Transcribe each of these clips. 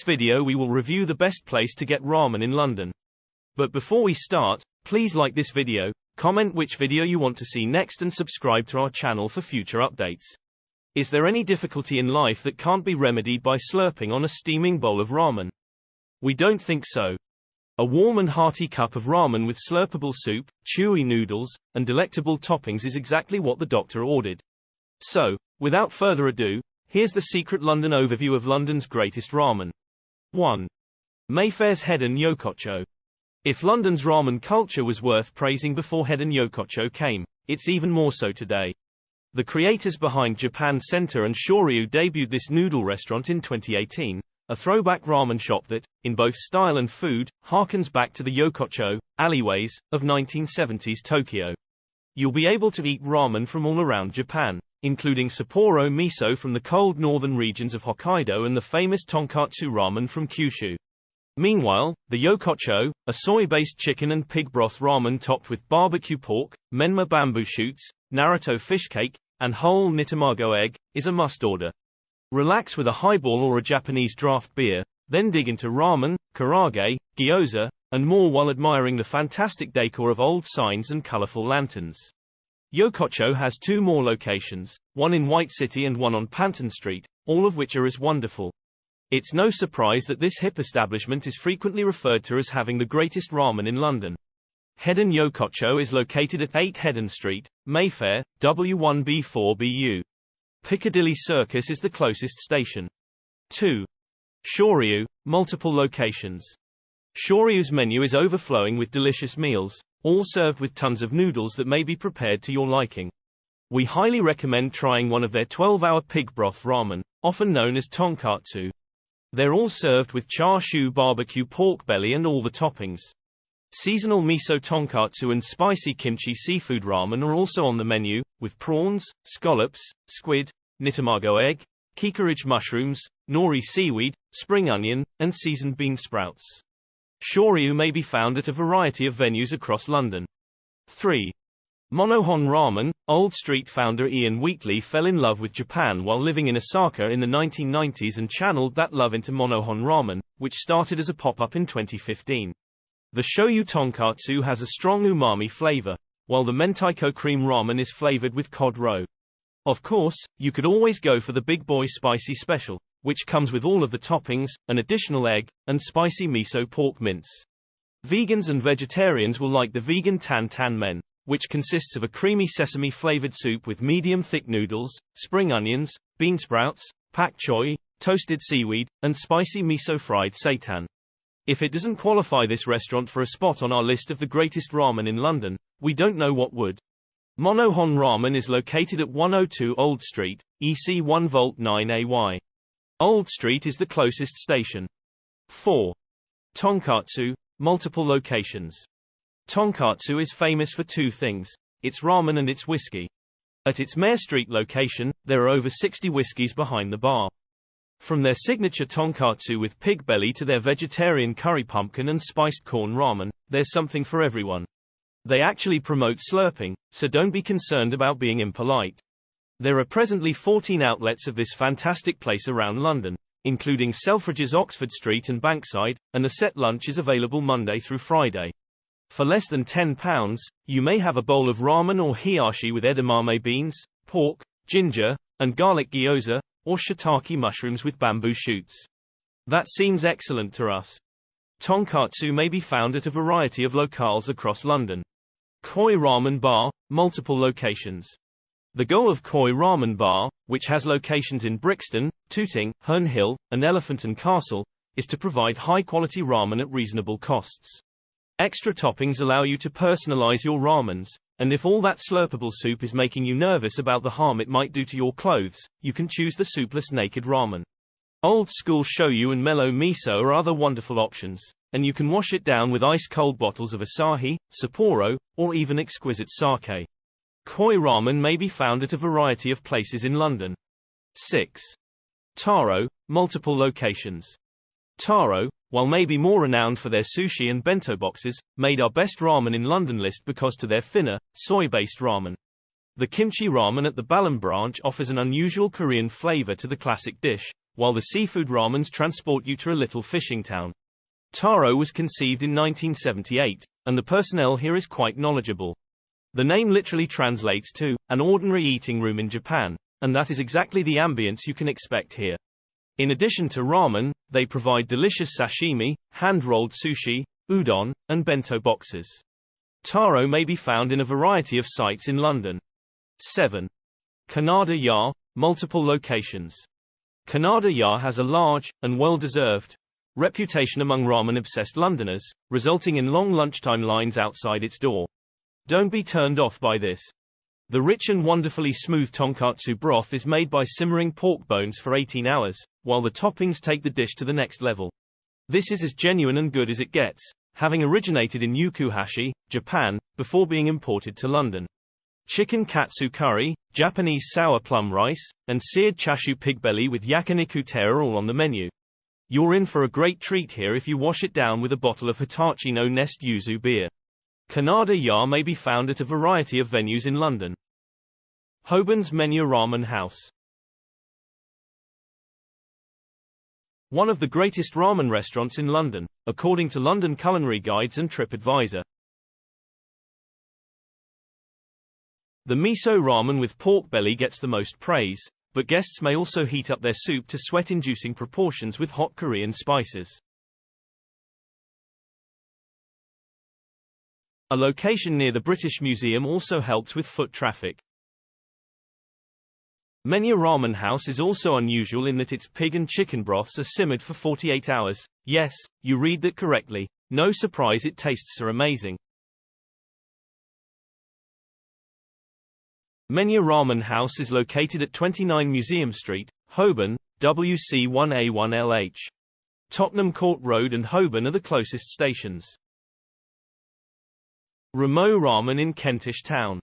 this video we will review the best place to get ramen in London. But before we start, please like this video, comment which video you want to see next and subscribe to our channel for future updates. Is there any difficulty in life that can't be remedied by slurping on a steaming bowl of ramen? We don't think so. A warm and hearty cup of ramen with slurpable soup, chewy noodles, and delectable toppings is exactly what the doctor ordered. So, without further ado, here's the secret London overview of London's greatest ramen. 1. Mayfairs Yokocho. If London's ramen culture was worth praising before Yokocho came, it's even more so today. The creators behind Japan Center and Shoryu debuted this noodle restaurant in 2018, a throwback ramen shop that, in both style and food, harkens back to the Yokocho alleyways of 1970s Tokyo. You'll be able to eat ramen from all around Japan, including Sapporo miso from the cold northern regions of Hokkaido and the famous Tonkatsu ramen from Kyushu. Meanwhile, the Yokocho, a soy-based chicken and pig broth ramen topped with barbecue pork, menma bamboo shoots, Naruto fish cake, and whole nitamago egg, is a must-order. Relax with a highball or a Japanese draft beer, then dig into ramen, karaage, gyoza, and more while admiring the fantastic decor of old signs and colorful lanterns. Yokocho has 2 more locations, one in White City and one on Panton Street, all of which are as wonderful. It's no surprise that this hip establishment is frequently referred to as having the greatest ramen in London. Hedon Yokocho is located at 8 Hedon Street, Mayfair, W1B4BU. Piccadilly Circus is the closest station. 2. Shoryu, multiple locations. Shoryu's menu is overflowing with delicious meals, all served with tons of noodles that may be prepared to your liking. We highly recommend trying one of their 12-hour pig broth ramen, often known as Tonkatsu. They're all served with char-siu barbecue pork belly and all the toppings. Seasonal miso tonkatsu and spicy kimchi seafood ramen are also on the menu, with prawns, scallops, squid, nitamago egg, kikurage mushrooms, nori seaweed, spring onion, and seasoned bean sprouts. Shoryu may be found at a variety of venues across London. 3. Monohon Ramen. Old Street founder Ian Wheatley fell in love with Japan while living in Osaka in the 1990s and channeled that love into Monohon Ramen, which started as a pop-up in 2015. The Shoryu tonkatsu has a strong umami flavor, while the mentaiko cream ramen is flavored with cod roe. Of course, you could always go for the big boy spicy special, which comes with all of the toppings, an additional egg, and spicy miso pork mince. Vegans and vegetarians will like the vegan tan tan men, which consists of a creamy sesame-flavored soup with medium-thick noodles, spring onions, bean sprouts, pak choi, toasted seaweed, and spicy miso fried seitan. If it doesn't qualify this restaurant for a spot on our list of the greatest ramen in London, we don't know what would. Monohon Ramen is located at 102 Old Street, EC 1 Volt 9AY. Old Street is the closest station. 4. Tonkatsu, multiple locations. Tonkatsu is famous for 2 things, its ramen and its whiskey. At its Mare Street location, there are over 60 whiskeys behind the bar. From their signature tonkatsu with pig belly to their vegetarian curry pumpkin and spiced corn ramen, there's something for everyone. They actually promote slurping, so don't be concerned about being impolite. There are presently 14 outlets of this fantastic place around London, including Selfridges Oxford Street and Bankside, and a set lunch is available Monday through Friday. For less than £10, you may have a bowl of ramen or hiyashi with edamame beans, pork, ginger, and garlic gyoza, or shiitake mushrooms with bamboo shoots. That seems excellent to us. Tonkatsu may be found at a variety of locales across London. Koi Ramen Bar, multiple locations. The goal of Koi Ramen Bar, which has locations in Brixton, Tooting, Herne Hill, and Elephant and Castle, is to provide high-quality ramen at reasonable costs. Extra toppings allow you to personalize your ramens, and if all that slurpable soup is making you nervous about the harm it might do to your clothes, you can choose the soupless naked ramen. Old school shoyu and mellow miso are other wonderful options, and you can wash it down with ice-cold bottles of Asahi, Sapporo, or even exquisite sake. Koi ramen may be found at a variety of places in London. 6. Taro, multiple locations. Taro, while maybe more renowned for their sushi and bento boxes, made our best ramen in London list because to their thinner, soy-based ramen. The kimchi ramen at the Balam branch offers an unusual Korean flavor to the classic dish, while the seafood ramens transport you to a little fishing town. Taro was conceived in 1978, and the personnel here is quite knowledgeable. The name literally translates to an ordinary eating room in Japan, and that is exactly the ambience you can expect here. In addition to ramen, they provide delicious sashimi, hand-rolled sushi, udon, and bento boxes. Taro may be found in a variety of sites in London. 7. Kanada Yar, multiple locations. Kanada Yar has a large, and well-deserved, reputation among ramen-obsessed Londoners, resulting in long lunchtime lines outside its door. Don't be turned off by this. The rich and wonderfully smooth tonkatsu broth is made by simmering pork bones for 18 hours, while the toppings take the dish to the next level. This is as genuine and good as it gets, having originated in Yokohashi, Japan, before being imported to London. Chicken katsu curry, Japanese sour plum rice, and seared chashu pig belly with yakiniku tare are all on the menu. You're in for a great treat here if you wash it down with a bottle of Hitachi no Nest Yuzu beer. Kanada Yar may be found at a variety of venues in London. Hoban's Menu Ramen House. One of the greatest ramen restaurants in London, according to London Culinary Guides and TripAdvisor. The miso ramen with pork belly gets the most praise, but guests may also heat up their soup to sweat-inducing proportions with hot Korean spices. A location near the British Museum also helps with foot traffic. Menu Ramen House is also unusual in that its pig and chicken broths are simmered for 48 hours. Yes, you read that correctly. No surprise, it tastes are amazing. Menu Ramen House is located at 29 Museum Street, Holborn, WC1A1LH. Tottenham Court Road and Holborn are the closest stations. Ramo Ramen in Kentish Town.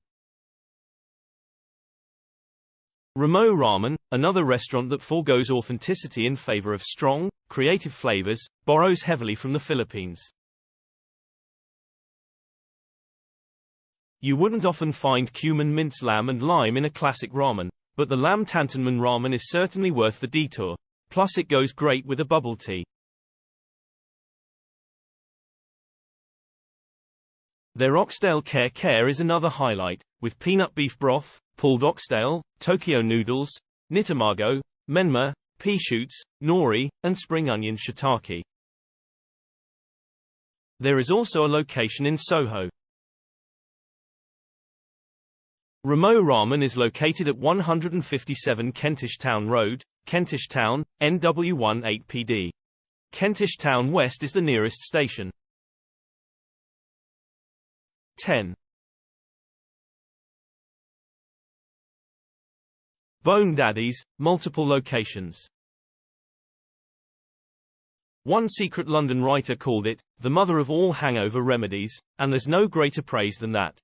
Ramo Ramen, another restaurant that forgoes authenticity in favor of strong, creative flavors, borrows heavily from the Philippines. You wouldn't often find cumin minced lamb and lime in a classic ramen, but the lamb tantanmen ramen is certainly worth the detour. Plus it goes great with a bubble tea. Their oxtail kare is another highlight, with peanut beef broth, pulled oxtail, Tokyo noodles, nitamago, menma, pea shoots, nori, and spring onion shiitake. There is also a location in Soho. Ramo Ramen is located at 157 Kentish Town Road, Kentish Town, NW1 8PD. Kentish Town West is the nearest station. 10. Bone Daddies, multiple locations. One secret London writer called it the mother of all hangover remedies, and there's no greater praise than that.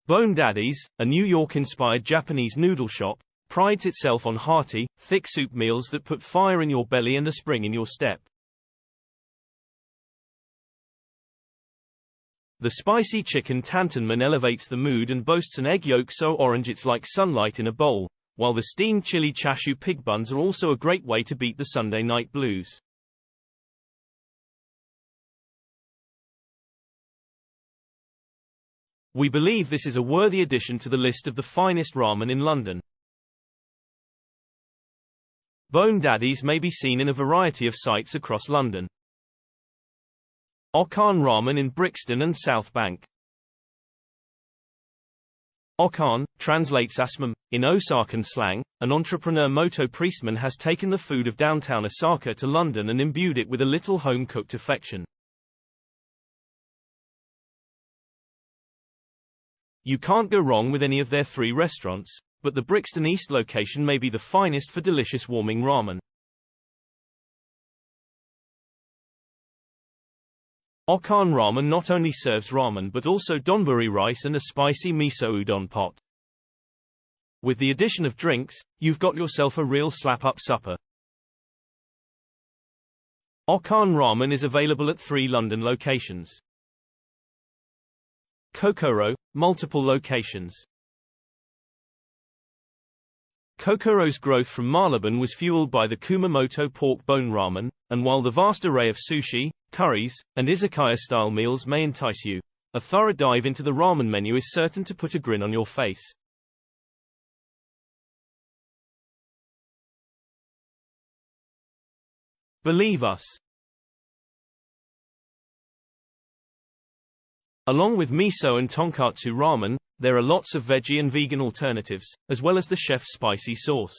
Bone Daddies, a New York-inspired Japanese noodle shop, prides itself on hearty, thick soup meals that put fire in your belly and a spring in your step. The spicy chicken tantanmen elevates the mood and boasts an egg yolk so orange it's like sunlight in a bowl, while the steamed chili chashu pig buns are also a great way to beat the Sunday night blues. We believe this is a worthy addition to the list of the finest ramen in London. Bone Daddies may be seen in a variety of sites across London. Okan Ramen in Brixton and South Bank. Okan translates asmam. In Osakan slang, an entrepreneur Moto Priestman has taken the food of downtown Osaka to London and imbued it with a little home-cooked affection. You can't go wrong with any of their 3 restaurants, but the Brixton East location may be the finest for delicious warming ramen. Okan Ramen not only serves ramen but also donburi rice and a spicy miso udon pot. With the addition of drinks, you've got yourself a real slap-up supper. Okan Ramen is available at 3 London locations. Kokoro, multiple locations. Kokoro's growth from Malabon was fueled by the Kumamoto pork bone ramen, and while the vast array of sushi, curries, and izakaya-style meals may entice you, a thorough dive into the ramen menu is certain to put a grin on your face. Believe us. Along with miso and tonkatsu ramen, there are lots of veggie and vegan alternatives, as well as the chef's spicy sauce.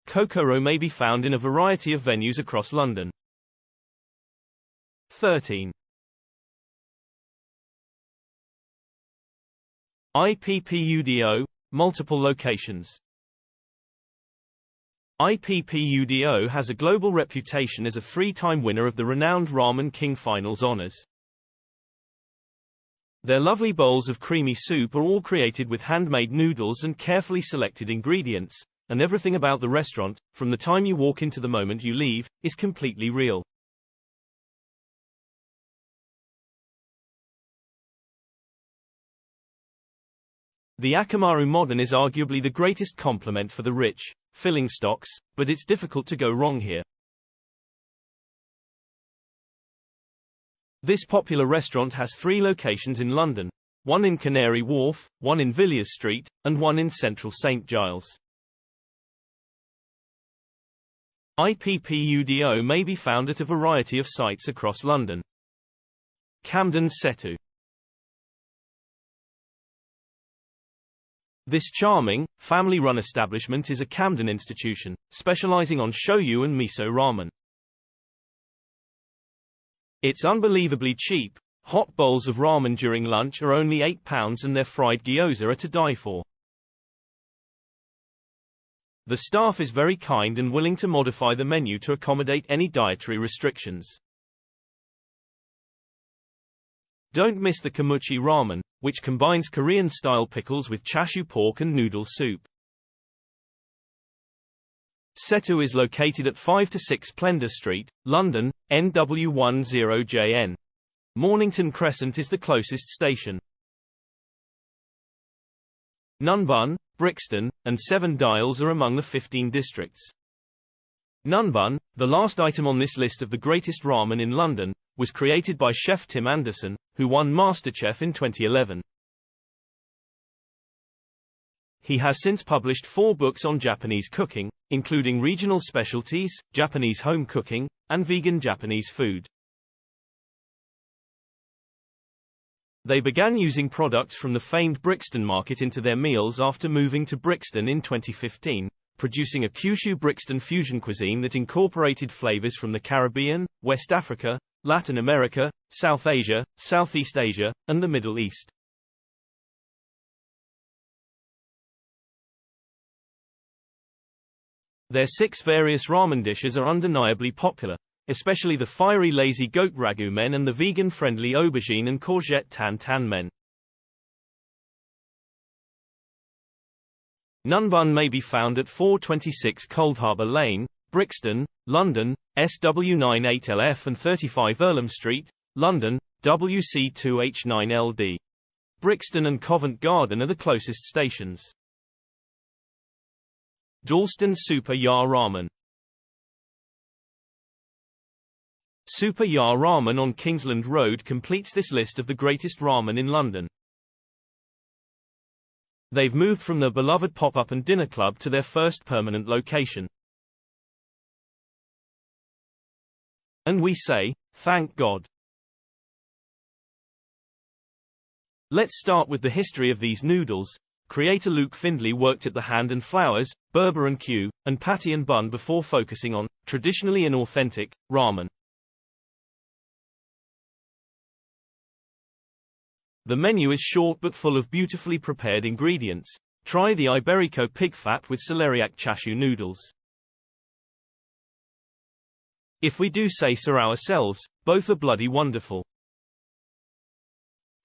Kokoro may be found in a variety of venues across London. 13. IPPUDO, multiple locations. IPPUDO has a global reputation as a three-time winner of the renowned Ramen King Finals honors. Their lovely bowls of creamy soup are all created with handmade noodles and carefully selected ingredients, and everything about the restaurant, from the time you walk in to the moment you leave, is completely real. The Akamaru Modern is arguably the greatest compliment for the rich, filling stocks, but it's difficult to go wrong here. This popular restaurant has 3 locations in London, one in Canary Wharf, one in Villiers Street, and one in central St Giles. IPPUDO may be found at a variety of sites across London. Camden Setu. This charming, family-run establishment is a Camden institution, specializing on shoyu and miso ramen. It's unbelievably cheap. Hot bowls of ramen during lunch are only £8 and their fried gyoza are to die for. The staff is very kind and willing to modify the menu to accommodate any dietary restrictions. Don't miss the kimuchi ramen, which combines Korean-style pickles with chashu pork and noodle soup. Setu is located at 5 to 6 Plender Street, London, NW10JN. Mornington Crescent is the closest station. Nunbun, Brixton, and Seven Dials are among the 15 districts. Nunbun, the last item on this list of the greatest ramen in London, was created by chef Tim Anderson, who won MasterChef in 2011. He has since published 4 books on Japanese cooking, including regional specialties, Japanese home cooking, and vegan Japanese food. They began using products from the famed Brixton market into their meals after moving to Brixton in 2015, producing a Kyushu Brixton fusion cuisine that incorporated flavors from the Caribbean, West Africa, Latin America, South Asia, Southeast Asia, and the Middle East. Their 6 various ramen dishes are undeniably popular, especially the fiery lazy goat ragu men and the vegan-friendly aubergine and courgette tan tan men. Nunbun may be found at 426 Coldharbour Lane, Brixton, London, SW98LF, and 35 Earlham Street, London, WC2H9LD. Brixton and Covent Garden are the closest stations. Dalston Super Yar Ramen. Super Yar Ramen on Kingsland Road completes this list of the greatest ramen in London. They've moved from their beloved pop-up and dinner club to their first permanent location. And we say, thank God. Let's start with the history of these noodles. Creator Luke Findlay worked at the Hand and Flowers, Berber and Q, and Patty and Bun before focusing on, traditionally and authentic, ramen. The menu is short but full of beautifully prepared ingredients. Try the Iberico pig fat with celeriac chashu noodles. If we do say so ourselves, both are bloody wonderful.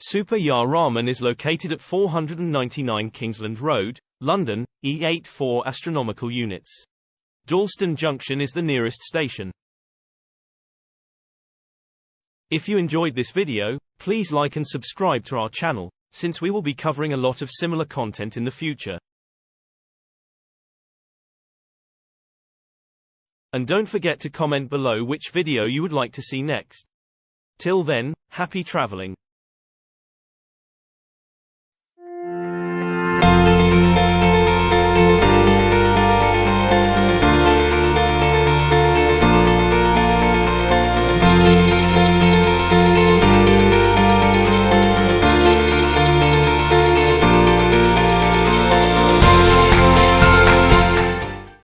Super Yar Ramen is located at 499 Kingsland Road, London, E84 astronomical units. Dalston Junction is the nearest station. If you enjoyed this video, please like and subscribe to our channel. since we will be covering a lot of similar content in the future. And don't forget to comment below which video you would like to see next. Till then, happy traveling.